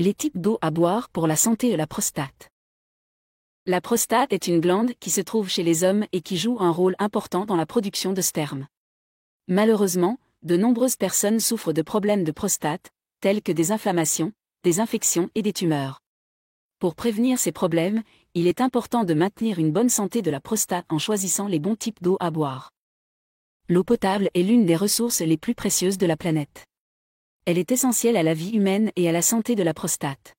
Les types d'eau à boire pour la santé de la prostate. La prostate est une glande qui se trouve chez les hommes et qui joue un rôle important dans la production de sperme. Malheureusement, de nombreuses personnes souffrent de problèmes de prostate, tels que des inflammations, des infections et des tumeurs. Pour prévenir ces problèmes, il est important de maintenir une bonne santé de la prostate en choisissant les bons types d'eau à boire. L'eau potable est l'une des ressources les plus précieuses de la planète. Elle est essentielle à la vie humaine et à la santé de la prostate.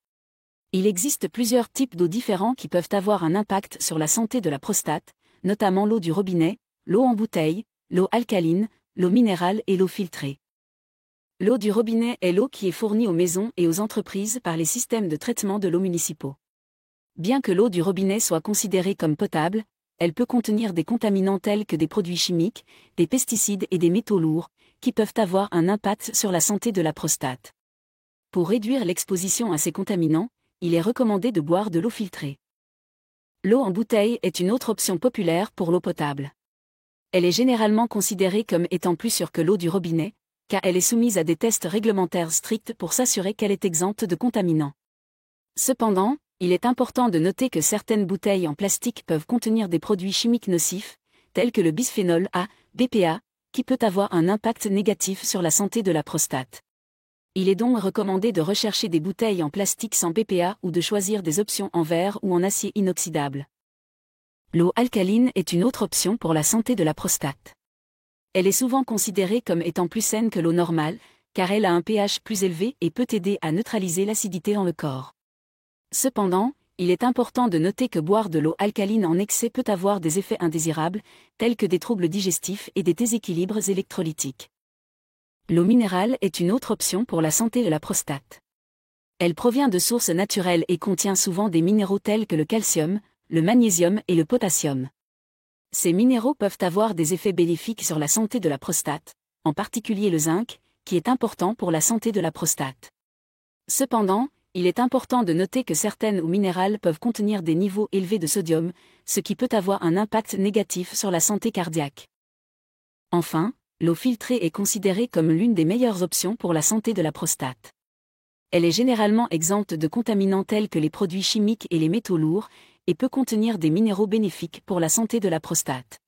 Il existe plusieurs types d'eau différents qui peuvent avoir un impact sur la santé de la prostate, notamment l'eau du robinet, l'eau en bouteille, l'eau alcaline, l'eau minérale et l'eau filtrée. L'eau du robinet est l'eau qui est fournie aux maisons et aux entreprises par les systèmes de traitement de l'eau municipaux. Bien que l'eau du robinet soit considérée comme potable, elle peut contenir des contaminants tels que des produits chimiques, des pesticides et des métaux lourds, qui peuvent avoir un impact sur la santé de la prostate. Pour réduire l'exposition à ces contaminants, il est recommandé de boire de l'eau filtrée. L'eau en bouteille est une autre option populaire pour l'eau potable. Elle est généralement considérée comme étant plus sûre que l'eau du robinet, car elle est soumise à des tests réglementaires stricts pour s'assurer qu'elle est exempte de contaminants. Cependant, il est important de noter que certaines bouteilles en plastique peuvent contenir des produits chimiques nocifs, tels que le bisphénol A, BPA, qui peut avoir un impact négatif sur la santé de la prostate. Il est donc recommandé de rechercher des bouteilles en plastique sans BPA ou de choisir des options en verre ou en acier inoxydable. L'eau alcaline est une autre option pour la santé de la prostate. Elle est souvent considérée comme étant plus saine que l'eau normale, car elle a un pH plus élevé et peut aider à neutraliser l'acidité dans le corps. Cependant, il est important de noter que boire de l'eau alcaline en excès peut avoir des effets indésirables, tels que des troubles digestifs et des déséquilibres électrolytiques. L'eau minérale est une autre option pour la santé de la prostate. Elle provient de sources naturelles et contient souvent des minéraux tels que le calcium, le magnésium et le potassium. Ces minéraux peuvent avoir des effets bénéfiques sur la santé de la prostate, en particulier le zinc, qui est important pour la santé de la prostate. Cependant, il est important de noter que certaines eaux minérales peuvent contenir des niveaux élevés de sodium, ce qui peut avoir un impact négatif sur la santé cardiaque. Enfin, l'eau filtrée est considérée comme l'une des meilleures options pour la santé de la prostate. Elle est généralement exempte de contaminants tels que les produits chimiques et les métaux lourds, et peut contenir des minéraux bénéfiques pour la santé de la prostate.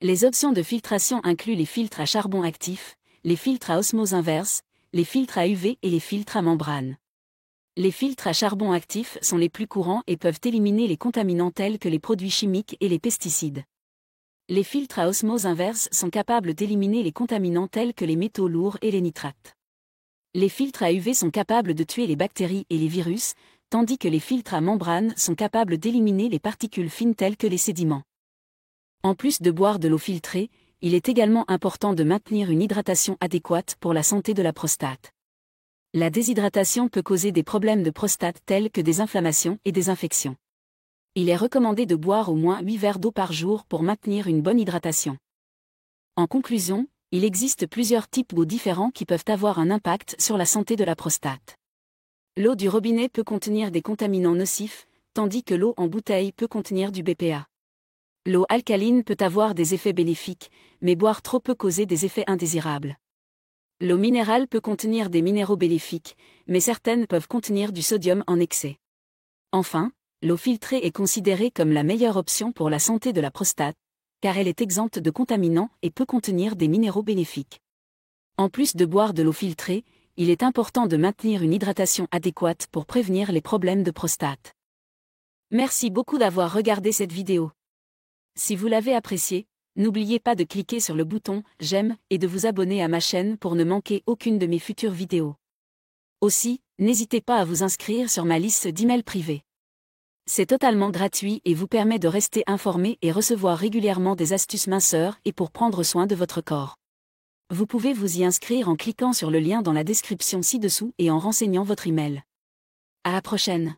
Les options de filtration incluent les filtres à charbon actif, les filtres à osmose inverse, les filtres à UV et les filtres à membrane. Les filtres à charbon actif sont les plus courants et peuvent éliminer les contaminants tels que les produits chimiques et les pesticides. Les filtres à osmose inverse sont capables d'éliminer les contaminants tels que les métaux lourds et les nitrates. Les filtres à UV sont capables de tuer les bactéries et les virus, tandis que les filtres à membrane sont capables d'éliminer les particules fines telles que les sédiments. En plus de boire de l'eau filtrée, il est également important de maintenir une hydratation adéquate pour la santé de la prostate. La déshydratation peut causer des problèmes de prostate tels que des inflammations et des infections. Il est recommandé de boire au moins 8 verres d'eau par jour pour maintenir une bonne hydratation. En conclusion, il existe plusieurs types d'eau différents qui peuvent avoir un impact sur la santé de la prostate. L'eau du robinet peut contenir des contaminants nocifs, tandis que l'eau en bouteille peut contenir du BPA. L'eau alcaline peut avoir des effets bénéfiques, mais boire trop peut causer des effets indésirables. L'eau minérale peut contenir des minéraux bénéfiques, mais certaines peuvent contenir du sodium en excès. Enfin, l'eau filtrée est considérée comme la meilleure option pour la santé de la prostate, car elle est exempte de contaminants et peut contenir des minéraux bénéfiques. En plus de boire de l'eau filtrée, il est important de maintenir une hydratation adéquate pour prévenir les problèmes de prostate. Merci beaucoup d'avoir regardé cette vidéo. Si vous l'avez appréciée, n'oubliez pas de cliquer sur le bouton « J'aime » et de vous abonner à ma chaîne pour ne manquer aucune de mes futures vidéos. Aussi, n'hésitez pas à vous inscrire sur ma liste d'emails privés. C'est totalement gratuit et vous permet de rester informé et recevoir régulièrement des astuces minceurs et pour prendre soin de votre corps. Vous pouvez vous y inscrire en cliquant sur le lien dans la description ci-dessous et en renseignant votre email. À la prochaine.